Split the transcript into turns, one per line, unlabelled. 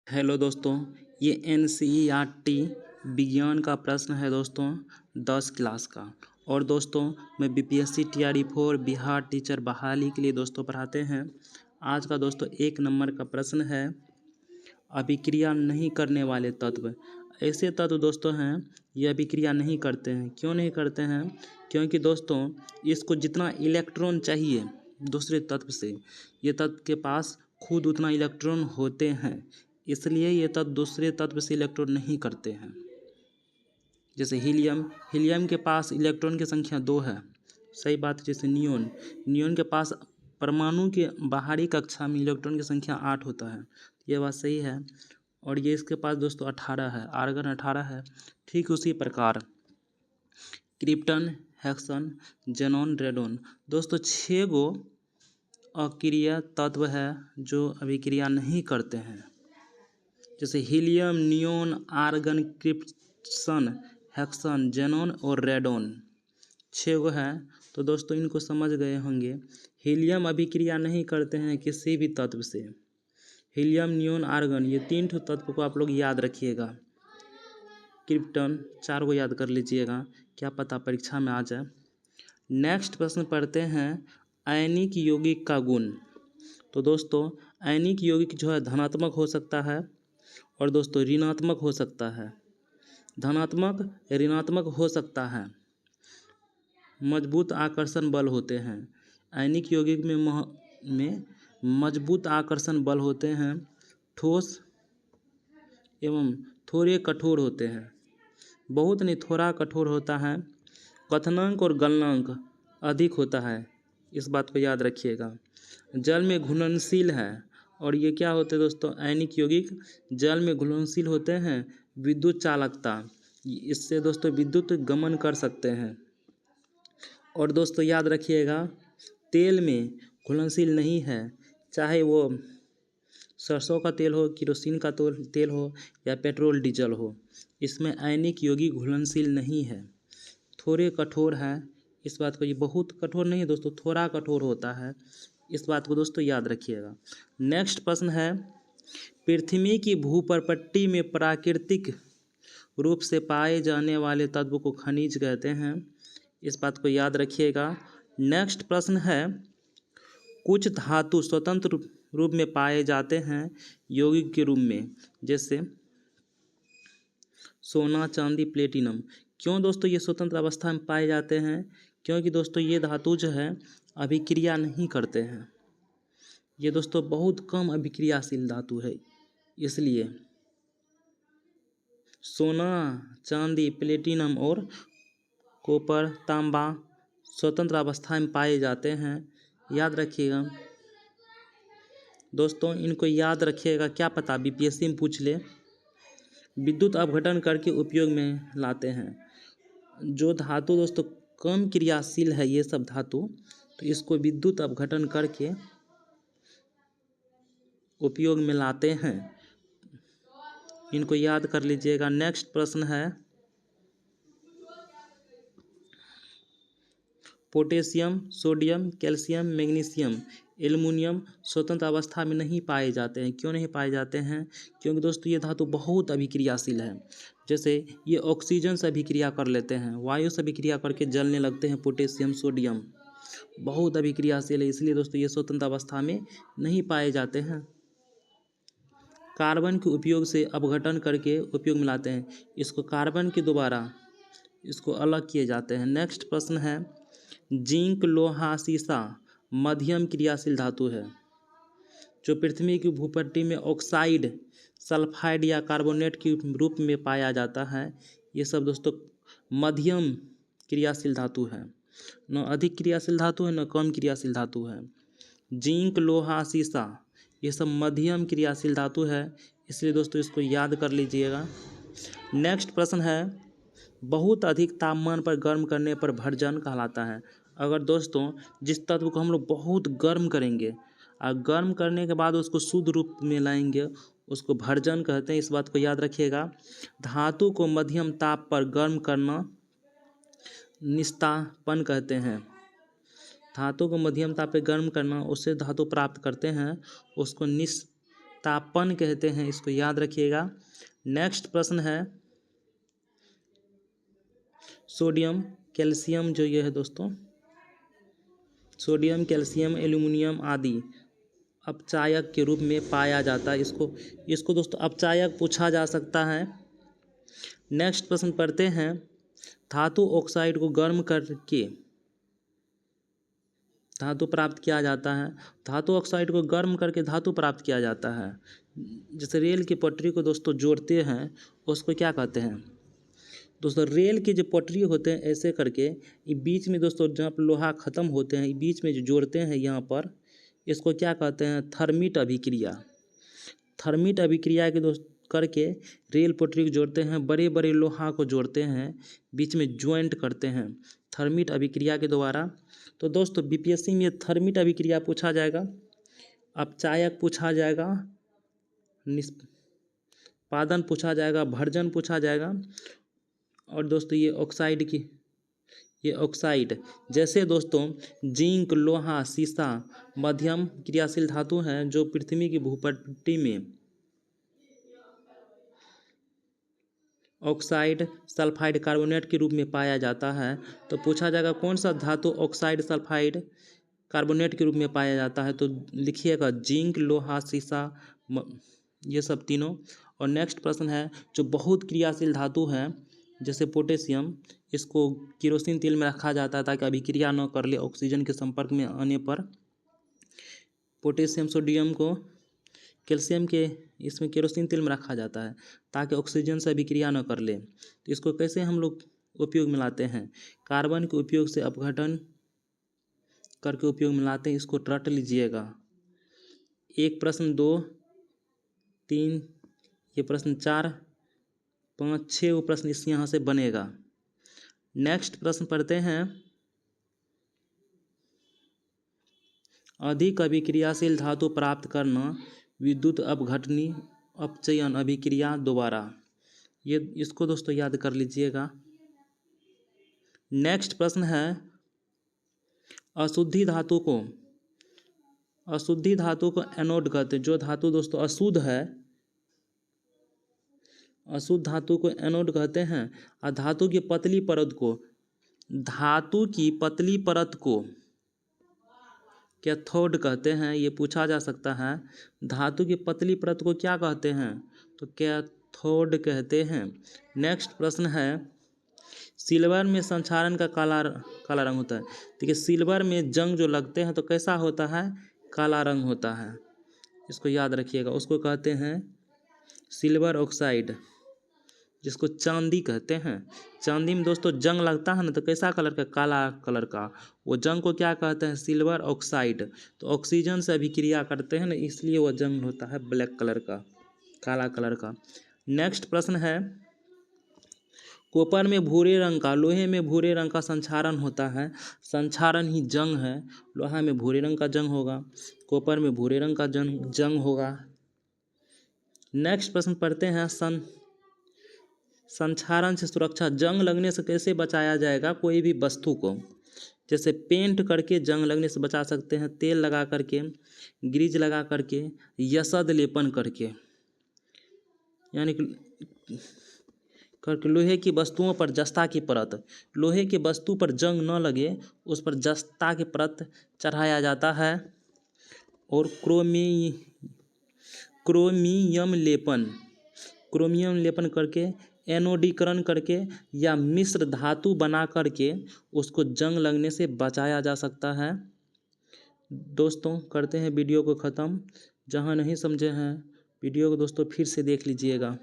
Hello दोस्तों, ये NCERT विज्ञान का प्रश्न है दोस्तों 10 क्लास का। और दोस्तों मैं BPSC TRE4 बिहार टीचर बहाली के लिए दोस्तों पढ़ाते हैं। आज का दोस्तों 1 नंबर का प्रश्न है, अभिक्रिया नहीं करने वाले तत्व। ऐसे तत्व दोस्तों हैं ये अभिक्रिया नहीं करते हैं। क्यों नहीं करते हैं? क्योंकि दोस्तों इसको जितना इलेक्ट्रॉन चाहिए दूसरे तत्व से, ये तत्व के पास खुद उतना इलेक्ट्रॉन होते हैं, इसलिए ये तत्व दूसरे तत्व से इलेक्ट्रॉन नहीं करते हैं। जैसे हीलियम के पास इलेक्ट्रॉन की संख्या 2 है, सही बात है। जैसे नियोन के पास परमाणु के बाहरी कक्षा में इलेक्ट्रॉन की संख्या 8 होता है, ये बात सही है। और ये इसके पास दोस्तों 18 है, आर्गन 18 है। ठीक उसी प्रकार क्रिप्टन, हेक्सन, जेनॉन, रेडॉन दोस्तों 6 गो अक्रिय तत्व है जो अभिक्रिया नहीं करते हैं। जैसे helium, neon, argon, krypton, hexane, xenon और रेडॉन 6 गो है। तो दोस्तों इनको समझ गए होंगे। हीलियम अभिक्रिया नहीं करते हैं किसी भी तत्व से। हीलियम, नियोन, आर्गन ये 3 तत्व को आप लोग याद रखिएगा। क्रिप्टन 4 को याद कर लीजिएगा, क्या पता परीक्षा में आ जाए। नेक्स्ट प्रश्न पढ़ते हैं, आयनिक यौगिक का गुण। तो दोस्तों आयनिक यौगिक जो है धनात्मक हो सकता है और दोस्तों ऋणात्मक हो सकता है। धनात्मक ऋणात्मक हो सकता है। मजबूत आकर्षण बल होते हैं। आयनिक यौगिक में मजबूत आकर्षण बल होते हैं। ठोस एवं थोड़े कठोर होते हैं। बहुत नहीं, थोड़ा कठोर होता है। क्वथनांक और गलनांक अधिक होता है, इस बात को याद रखिएगा। जल में घुलनशील है। और ये क्या होते हैं दोस्तों? आयनिक यौगिक जल में घुलनशील होते हैं। विद्युत चालकता, इससे दोस्तों विद्युत गमन कर सकते हैं। और दोस्तों याद रखिएगा, तेल में घुलनशील नहीं है, चाहे वो सरसों का तेल हो, केरोसिन का तेल हो या पेट्रोल डीजल हो, इसमें आयनिक यौगिक घुलनशील नहीं है। थोड़े कठोर है, इस बात को, ये बहुत कठोर नहीं है दोस्तों, थोड़ा कठोर होता है, इस बात को दोस्तों याद रखिएगा। नेक्स्ट प्रश्न है, पृथ्वी की भूपर्पट्टी में प्राकृतिक रूप से पाए जाने वाले तत्व को खनिज कहते हैं, इस बात को याद रखिएगा। नेक्स्ट प्रश्न है, कुछ धातु स्वतंत्र रूप में पाए जाते हैं यौगिक के रूप में, जैसे सोना, चांदी, प्लेटिनम। क्यों दोस्तों ये स्वतंत्र अवस्था में पाए जाते हैं? क्योंकि दोस्तों ये धातु जो है अभिक्रिया नहीं करते हैं। ये दोस्तों बहुत कम अभिक्रियाशील धातु है, इसलिए सोना, चांदी, प्लेटिनम और कॉपर, तांबा स्वतंत्र अवस्था में पाए जाते हैं, याद रखिएगा दोस्तों। इनको याद रखिएगा, क्या पता BPSC में पूछ ले। विद्युत अपघटन करके उपयोग में लाते हैं। जो धातु दोस्तों कम क्रियाशील है, ये सब धातु, तो इसको विद्युत अपघटन करके उपयोग में लाते हैं, इनको याद कर लीजिएगा। नेक्स्ट प्रश्न है, potassium, sodium, calcium, magnesium, aluminium स्वतंत्र अवस्था में नहीं पाए जाते हैं। क्यों नहीं पाए जाते हैं? क्योंकि दोस्तों ये धातु बहुत अभिक्रियाशील है। जैसे ये ऑक्सीजन से अभिक्रिया कर लेते हैं, वायु से अभिक्रिया करके जलने लगते हैं। पोटेशियम, सोडियम बहुत अभिक्रियाशील है, इसलिए दोस्तों ये स्वतंत्र अवस्था में नहीं पाए जाते हैं। कार्बन के उपयोग से अपघटन करके उपयोग में लाते हैं, इसको कार्बन के दोबारा इसको अलग किए जाते हैं। नेक्स्ट प्रश्न है, जिंक, लोहा, सीसा मध्यम क्रियाशील धातु है। जो पृथ्वी की भूपट्टी में ऑक्साइड, सल्फाइड या कार्बोनेट के रूप में पाया जाता है, ये सब दोस्तों मध्यम क्रियाशील धातु है। न अधिक क्रियाशील धातु है, न कम क्रियाशील धातु है। जिंक, लोहा, सीसा ये सब मध्यम क्रियाशील धातु है, इसलिए दोस्तों इसको याद कर लीजिएगा। नेक्स्ट प्रश्न है, बहुत अधिक तापमान पर गर्म करने पर भर्जन कहलाता है। अगर दोस्तों जिस तत्व को हम लोग बहुत गर्म करेंगे और गर्म करने के बाद उसको शुद्ध रूप में लाएंगे, उसको भर्जन कहते हैं, इस बात को याद रखिएगा। धातु को मध्यम ताप पर गर्म करना निस्तापन कहते हैं। धातु को मध्यम ताप पर गर्म करना, उससे धातु प्राप्त करते हैं, उसको तापन कहते हैं, इसको याद रखिएगा। नेक्स्ट प्रश्न है सोडियम कैल्शियम, जो ये है दोस्तों सोडियम कैल्शियम एल्यूमिनियम आदि अपचायक के रूप में पाया जाता है। इसको दोस्तों अपचायक पूछा जा सकता है। नेक्स्ट प्रश्न पढ़ते हैं, धातु ऑक्साइड को गर्म करके धातु प्राप्त किया जाता है। धातु ऑक्साइड को गर्म करके धातु प्राप्त किया जाता है। जैसे रेल की पटरी को दोस्तों जोड़ते हैं, उसको क्या कहते हैं दोस्तों? रेल की जो पटरी होते हैं ऐसे करके ये बीच में दोस्तों जहाँ पर लोहा ख़त्म होते हैं, बीच में जो जोड़ते हैं यहाँ पर, इसको क्या कहते हैं? थर्मिट अभिक्रिया। थर्मिट अभिक्रिया के दोस्त करके रेल पटरी को जोड़ते हैं, बड़े बड़े लोहा को जोड़ते हैं, बीच में ज्वाइंट करते हैं थर्मिट अभिक्रिया के द्वारा। तो दोस्तों बीपीएससी में थर्मिट अभिक्रिया पूछा जाएगा, अपचायक पूछा जाएगा, निष्पादन पूछा जाएगा, भर्जन पूछा जाएगा। और दोस्तों ये ऑक्साइड जैसे दोस्तों जिंक, लोहा, सीसा मध्यम क्रियाशील धातु हैं जो पृथ्वी की भूपट्टी में ऑक्साइड सल्फाइड कार्बोनेट के रूप में पाया जाता है। तो पूछा जाएगा कौन सा धातु ऑक्साइड सल्फाइड कार्बोनेट के रूप में पाया जाता है? तो लिखिएगा जिंक, लोहा, सीसा, ये सब तीनों। और नेक्स्ट प्रश्न है, जो बहुत क्रियाशील धातु है जैसे पोटेशियम, इसको केरोसिन तेल में रखा जाता है ताकि अभिक्रिया न कर ले ऑक्सीजन के संपर्क में आने पर। पोटेशियम, सोडियम को कैल्शियम के इसमें केरोसिन तेल में रखा जाता है ताकि ऑक्सीजन से अभिक्रिया न कर ले। तो इसको कैसे हम लोग उपयोग में लाते हैं? कार्बन के उपयोग से अपघटन करके उपयोग में लाते हैं। इसको रट लीजिएगा। एक प्रश्न 2 3, ये प्रश्न 4 5 6 वो प्रश्न इस यहाँ से बनेगा। नेक्स्ट प्रश्न पढ़ते हैं, अधिक अभिक्रियाशील धातु प्राप्त करना विद्युत अपघटनी अपचयन अभिक्रिया दोबारा। ये इसको दोस्तों याद कर लीजिएगा। नेक्स्ट प्रश्न है, अशुद्ध धातु को एनोड कहते हैं। जो धातु दोस्तों अशुद्ध है, अशुद्ध धातु को एनोड कहते हैं। और धातु की पतली परत को कैथोड कहते हैं। ये पूछा जा सकता है, धातु की पतली परत को क्या कहते हैं? तो कैथोड कहते हैं। नेक्स्ट प्रश्न है, सिल्वर में संक्षारण का काला रंग होता है। देखिए सिल्वर में जंग जो लगते हैं तो कैसा होता है? काला रंग होता है। इसको याद रखिएगा। उसको कहते हैं सिल्वर ऑक्साइड, जिसको चांदी कहते हैं। चांदी में दोस्तों जंग लगता है ना, तो कैसा कलर का? काला कलर का। वो जंग को क्या कहते हैं? Silver oxide. तो ऑक्सीजन से अभिक्रिया करते हैं ना, इसलिए वो जंग होता है ब्लैक कलर का, काला कलर का। नेक्स्ट प्रश्न है, कॉपर में भूरे रंग का, लोहे में भूरे रंग का संक्षारण होता है। संक्षारण ही जंग है। लोहा में भूरे रंग का जंग होगा, कॉपर में भूरे रंग का जंग होगा। नेक्स्ट प्रश्न पढ़ते हैं, संक्षारण से सुरक्षा, जंग लगने से कैसे बचाया जाएगा कोई भी वस्तु को? जैसे पेंट करके जंग लगने से बचा सकते हैं, तेल लगा करके, ग्रीज लगा करके, यसद लेपन करके, यानी कि लोहे की वस्तुओं पर जस्ता की परत, लोहे की वस्तु पर जंग न लगे उस पर जस्ता की परत चढ़ाया जाता है। और क्रोमियम लेपन करके, एनोडीकरण करके या मिश्र धातु बना करके उसको जंग लगने से बचाया जा सकता है। दोस्तों करते हैं वीडियो को ख़त्म। जहां नहीं समझे हैं वीडियो को दोस्तों फिर से देख लीजिएगा।